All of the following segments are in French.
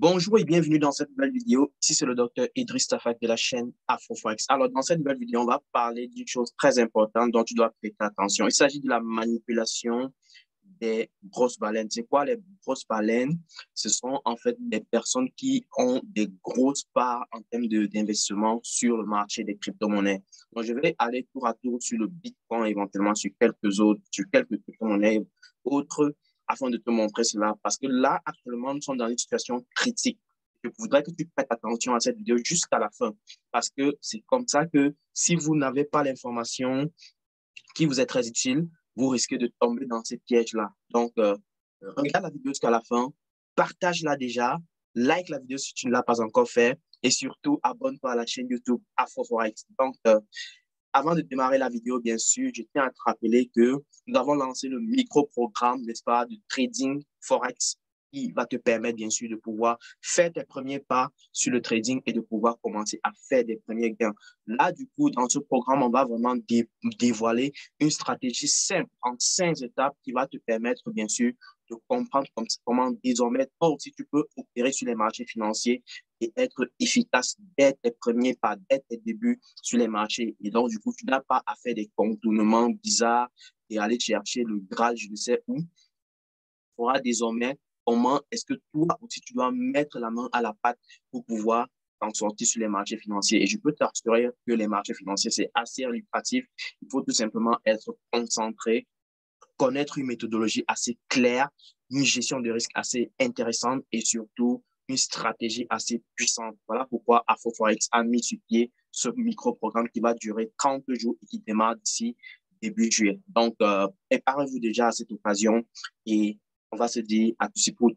Bonjour et bienvenue dans cette nouvelle vidéo. Ici, c'est le docteur Idriss Tafak de la chaîne AfroForex. Alors, dans cette nouvelle vidéo, on va parler d'une chose très importante dont tu dois prêter attention. Il s'agit de la manipulation des grosses baleines. C'est quoi les grosses baleines? Ce sont en fait des personnes qui ont des grosses parts en termes d'investissement sur le marché des crypto-monnaies. Donc, je vais aller tour à tour sur le Bitcoin, éventuellement sur quelques crypto-monnaies autres afin de te montrer cela. Parce que là, actuellement, nous sommes dans une situation critique. Je voudrais que tu prêtes attention à cette vidéo jusqu'à la fin. Parce que c'est comme ça que si vous n'avez pas l'information qui vous est très utile, vous risquez de tomber dans ces pièges-là. Donc, regarde la vidéo jusqu'à la fin, partage-la déjà, like la vidéo si tu ne l'as pas encore fait et surtout, abonne-toi à la chaîne YouTube AfroForex. Donc, avant de démarrer la vidéo, bien sûr, je tiens à te rappeler que nous avons lancé le micro-programme, n'est-ce pas, de trading Forex qui va te permettre, bien sûr, de pouvoir faire tes premiers pas sur le trading et de pouvoir commencer à faire des premiers gains. Là, du coup, dans ce programme, on va vraiment dévoiler une stratégie simple en 5 étapes qui va te permettre, bien sûr, de comprendre comment désormais, toi aussi, tu peux opérer sur les marchés financiers et être efficace dès tes premiers pas, dès tes débuts sur les marchés. Et donc, du coup, tu n'as pas à faire des contournements bizarres et aller chercher le Graal, je ne sais où. Tu auras désormais comment est-ce que toi aussi, tu dois mettre la main à la pâte pour pouvoir t'en sortir sur les marchés financiers. Et je peux t'assurer que les marchés financiers, c'est assez lucratif. Il faut tout simplement être concentré, connaître une méthodologie assez claire, une gestion de risque assez intéressante et surtout une stratégie assez puissante. Voilà pourquoi AfroForex a mis sur pied ce micro-programme qui va durer 30 jours et qui démarre d'ici début juillet. Donc, préparez-vous déjà à cette occasion et on va se dire à tous pour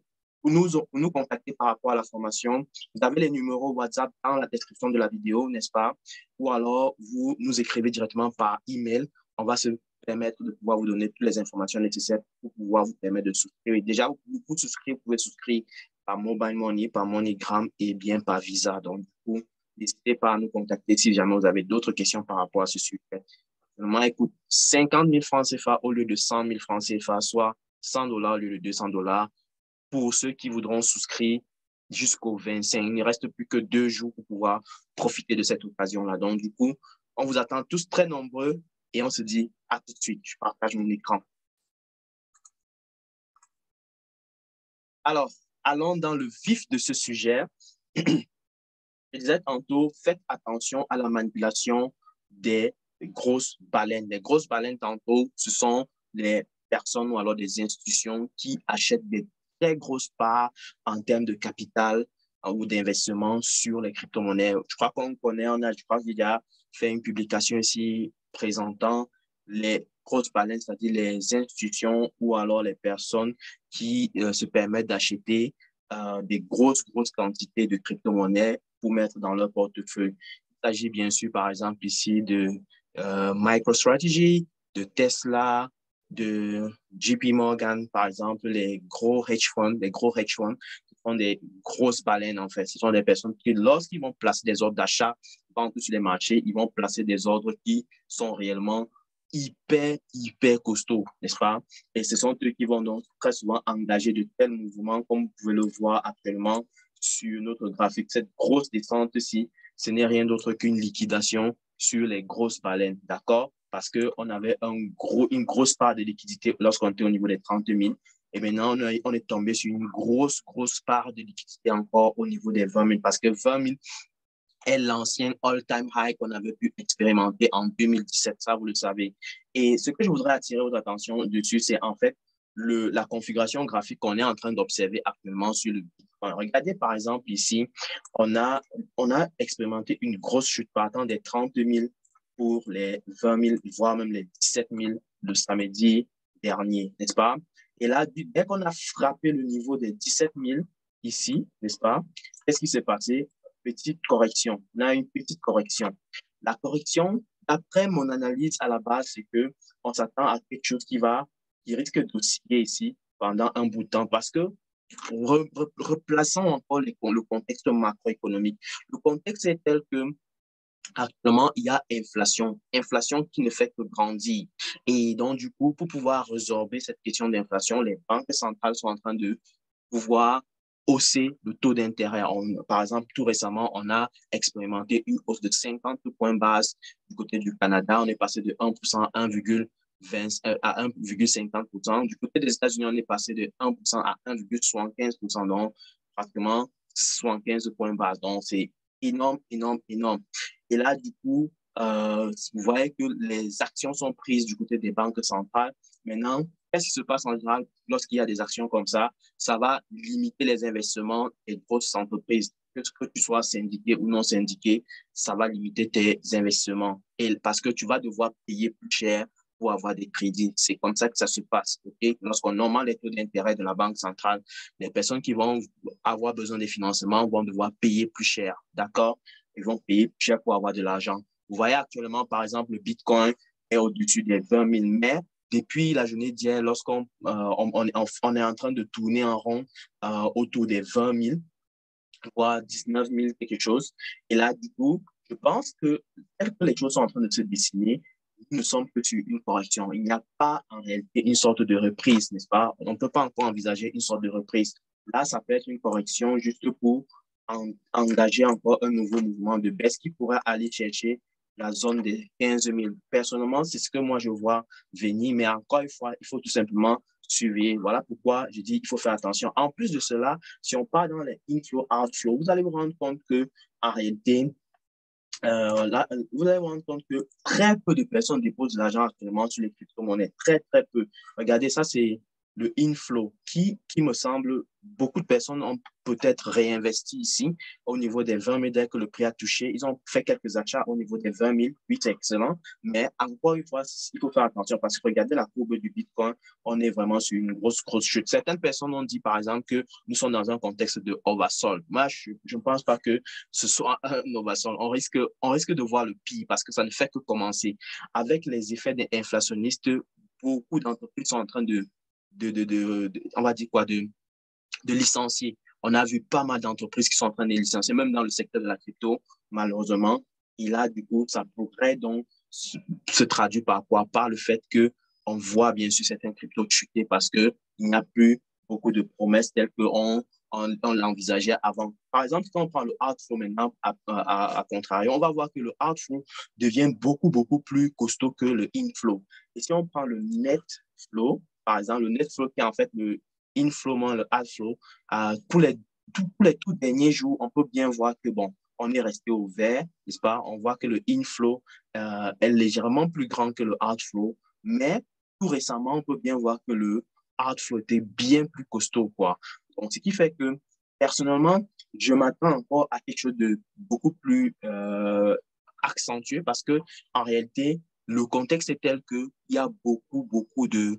nous contacter par rapport à la formation. Vous avez les numéros WhatsApp dans la description de la vidéo, n'est-ce pas? Ou alors, vous nous écrivez directement par email. On va se permettre de pouvoir vous donner toutes les informations nécessaires pour pouvoir vous permettre de souscrire. Et déjà, pour souscrire, vous pouvez souscrire par Mobile Money, par MoneyGram et bien par Visa. Donc, du coup, n'hésitez pas à nous contacter si jamais vous avez d'autres questions par rapport à ce sujet. Seulement, écoute, 50 000 francs CFA au lieu de 100 000 francs CFA, soit 100 dollars au lieu de 200 dollars. Pour ceux qui voudront souscrire jusqu'au 25, il ne reste plus que 2 jours pour pouvoir profiter de cette occasion-là. Donc, du coup, on vous attend tous très nombreux et on se dit à tout de suite. Je partage mon écran. Alors, allons dans le vif de ce sujet. Je disais tantôt, faites attention à la manipulation des grosses baleines. Les grosses baleines, tantôt, ce sont les personnes ou alors des institutions qui achètent des très grosses parts en termes de capital ou d'investissement sur les crypto-monnaies. Je crois qu'on connaît, je crois qu'il y a fait une publication ici présentant les grosses baleines, c'est-à-dire les institutions ou alors les personnes qui se permettent d'acheter des grosses quantités de crypto-monnaies pour mettre dans leur portefeuille. Il s'agit bien sûr, par exemple, ici de MicroStrategy, de Tesla, de JP Morgan, par exemple, les gros hedge funds qui font des grosses baleines, en fait. Ce sont des personnes qui, lorsqu'ils vont placer des ordres d'achat sur les marchés, ils vont placer des ordres qui sont réellement hyper costauds, n'est-ce pas? Et ce sont eux qui vont donc très souvent engager de tels mouvements, comme vous pouvez le voir actuellement sur notre graphique. Cette grosse descente-ci, ce n'est rien d'autre qu'une liquidation sur les grosses baleines, d'accord? Parce qu'on avait une grosse part de liquidité lorsqu'on était au niveau des 30 000. Et maintenant, on est tombé sur une grosse part de liquidité encore au niveau des 20 000. Parce que 20 000 est l'ancien all-time high qu'on avait pu expérimenter en 2017, ça vous le savez. Et ce que je voudrais attirer votre attention dessus, c'est en fait la configuration graphique qu'on est en train d'observer actuellement sur le Bitcoin. Regardez par exemple ici, on a expérimenté une grosse chute partant des 30 000 pour les 20 000, voire même les 17 000 le samedi dernier, n'est-ce pas? Et là, dès qu'on a frappé le niveau des 17 000 ici, n'est-ce pas? Qu'est-ce qui s'est passé? Petite correction. On a une petite correction. La correction, d'après mon analyse à la base, c'est que on s'attend à quelque chose qui risque d'osciller ici pendant un bout de temps parce que replaçons encore le contexte macroéconomique. Le contexte est tel que actuellement, il y a inflation qui ne fait que grandir. Et donc, du coup, pour pouvoir résorber cette question d'inflation, les banques centrales sont en train de pouvoir hausser le taux d'intérêt. Par exemple, tout récemment, on a expérimenté une hausse de 50 points base du côté du Canada. On est passé de 1% à 1,50%. Du côté des États-Unis, on est passé de 1% à 1,75%, donc pratiquement 75 points base. Donc, c'est énorme, énorme, énorme. Et là, du coup, vous voyez que les actions sont prises du côté des banques centrales. Maintenant, qu'est-ce qui se passe en général lorsqu'il y a des actions comme ça? Ça va limiter les investissements des grosses entreprises. Que tu sois syndiqué ou non syndiqué, ça va limiter tes investissements. Et parce que tu vas devoir payer plus cher pour avoir des crédits. C'est comme ça que ça se passe. Okay? Lorsqu'on augmente les taux d'intérêt de la Banque centrale, les personnes qui vont avoir besoin de financement vont devoir payer plus cher. D'accord? Ils vont payer plus cher pour avoir de l'argent. Vous voyez actuellement, par exemple, le Bitcoin est au-dessus des 20 000, mais depuis la journée d'hier, lorsqu'on on est en train de tourner en rond autour des 20 000, voire 19 000, quelque chose. Et là, du coup, je pense que telles que les choses sont en train de se dessiner, nous ne sommes que sur une correction. Il n'y a pas en réalité une sorte de reprise, n'est-ce pas? On ne peut pas encore envisager une sorte de reprise. Là, ça peut être une correction juste pour engager encore un nouveau mouvement de baisse qui pourrait aller chercher la zone des 15 000. Personnellement, c'est ce que moi je vois venir, mais encore une fois, il faut tout simplement surveiller. Voilà pourquoi je dis qu'il faut faire attention. En plus de cela, si on part dans les inflow, outflow, vous allez vous rendre compte que en réalité, là, vous allez vous rendre compte que très peu de personnes déposent de l'argent actuellement sur les crypto-monnaies. Très, très peu. Regardez, ça, c'est le inflow qui me semble, beaucoup de personnes ont peut-être réinvesti ici au niveau des 20 000 dès que le prix a touché. Ils ont fait quelques achats au niveau des 20 000. Oui, c'est excellent. Mais encore une fois, il faut faire attention parce que regardez la courbe du Bitcoin, on est vraiment sur une grosse, grosse chute. Certaines personnes ont dit, par exemple, que nous sommes dans un contexte de oversold. Moi, je ne pense pas que ce soit un oversold. On risque de voir le pire parce que ça ne fait que commencer. Avec les effets inflationnistes, beaucoup d'entreprises sont en train on va dire quoi, de licencier. On a vu pas mal d'entreprises qui sont en train de licencier, même dans le secteur de la crypto, malheureusement. Et là, du coup, ça pourrait donc se traduire par quoi? Par le fait que on voit bien sûr certains cryptos chuter parce que il n'y a plus beaucoup de promesses telles qu'on l'envisageait avant. Par exemple, quand on prend le outflow maintenant, à contrario, on va voir que le outflow devient beaucoup, beaucoup plus costaud que le inflow. Et si on prend le net flow, par exemple, le net flow qui est en fait le inflow moins le outflow, pour les tout derniers jours, on peut bien voir que, bon, on est resté au vert, n'est-ce pas? On voit que le inflow est légèrement plus grand que le outflow, mais tout récemment, on peut bien voir que le outflow était bien plus costaud, quoi. Donc, ce qui fait que, personnellement, je m'attends encore à quelque chose de beaucoup plus accentué parce que, en réalité, le contexte est tel qu'il y a beaucoup, beaucoup de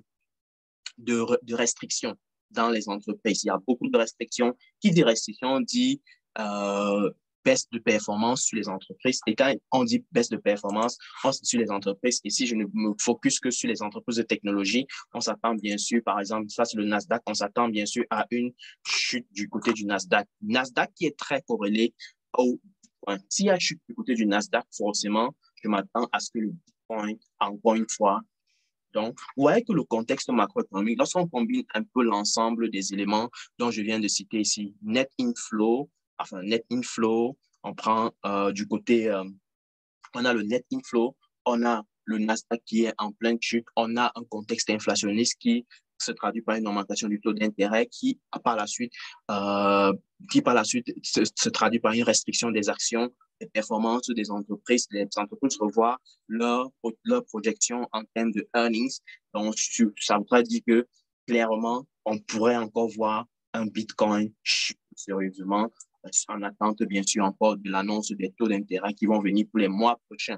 restrictions dans les entreprises. Il y a beaucoup de restrictions. Qui dit restrictions dit euh, baisse de performance sur les entreprises. Et quand on dit baisse de performance, on sur les entreprises. Et si je ne me focus que sur les entreprises de technologie, on s'attend bien sûr, par exemple, ça c'est le Nasdaq, on s'attend bien sûr à une chute du côté du Nasdaq. Nasdaq qui est très corrélé au Bitcoin. S'il y a chute du côté du Nasdaq, forcément, je m'attends à ce que le Bitcoin, encore une fois, donc, vous voyez que le contexte macroéconomique, lorsqu'on combine un peu l'ensemble des éléments dont je viens de citer ici, net inflow, on prend du côté, on a le net inflow, on a le Nasdaq qui est en pleine chute, on a un contexte inflationniste qui se traduit par une augmentation du taux d'intérêt euh, qui par la suite se traduit par une restriction des actions, des performances des entreprises. Les entreprises revoient leur projection en termes de earnings. Donc, ça voudrait dire que clairement, on pourrait encore voir un Bitcoin sérieusement en attente, bien sûr, encore de l'annonce des taux d'intérêt qui vont venir pour les mois prochains.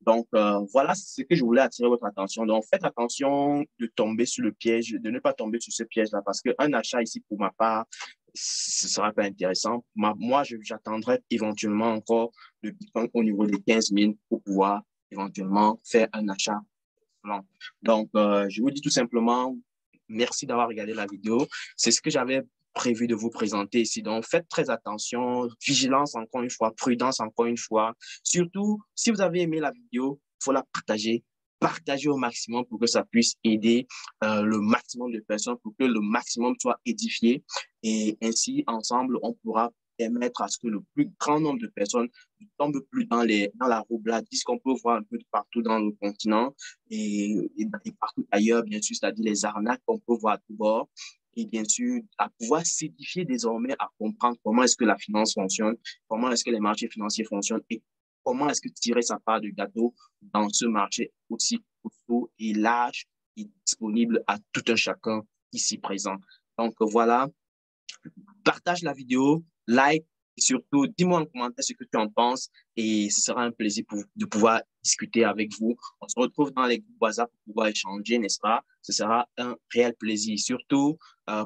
Donc, voilà ce que je voulais attirer votre attention. Donc, faites attention de tomber sur le piège, de ne pas tomber sur ce piège-là, parce qu'un achat ici, pour ma part, ce ne sera pas intéressant. Moi, j'attendrai éventuellement encore le Bitcoin au niveau des 15 000 pour pouvoir éventuellement faire un achat. Donc, je vous dis tout simplement, merci d'avoir regardé la vidéo. C'est ce que j'avais prévu de vous présenter ici. Donc, faites très attention, vigilance encore une fois, prudence encore une fois. Surtout, si vous avez aimé la vidéo, il faut la partager. Partagez au maximum pour que ça puisse aider le maximum de personnes, pour que le maximum soit édifié. Et ainsi, ensemble, on pourra permettre à ce que le plus grand nombre de personnes ne tombent plus dans la roubladise qu'on peut voir un peu de partout dans le continent et partout ailleurs, bien sûr, c'est-à-dire les arnaques qu'on peut voir à tout bord. Et bien sûr, à pouvoir s'édifier désormais à comprendre comment est-ce que la finance fonctionne, comment est-ce que les marchés financiers fonctionnent et comment est-ce que tirer sa part de gâteau dans ce marché aussi costaud et large et disponible à tout un chacun ici présent. Donc voilà, partage la vidéo, like et surtout dis-moi en commentaire ce que tu en penses et ce sera un plaisir de pouvoir discuter avec vous. On se retrouve dans les groupes WhatsApp pour pouvoir échanger, n'est-ce pas? Ce sera un réel plaisir. Surtout,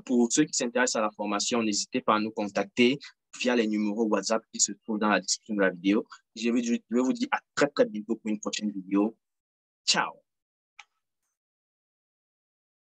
pour ceux qui s'intéressent à la formation, n'hésitez pas à nous contacter via les numéros WhatsApp qui se trouvent dans la description de la vidéo. Je vais vous dire à très, très bientôt pour une prochaine vidéo. Ciao!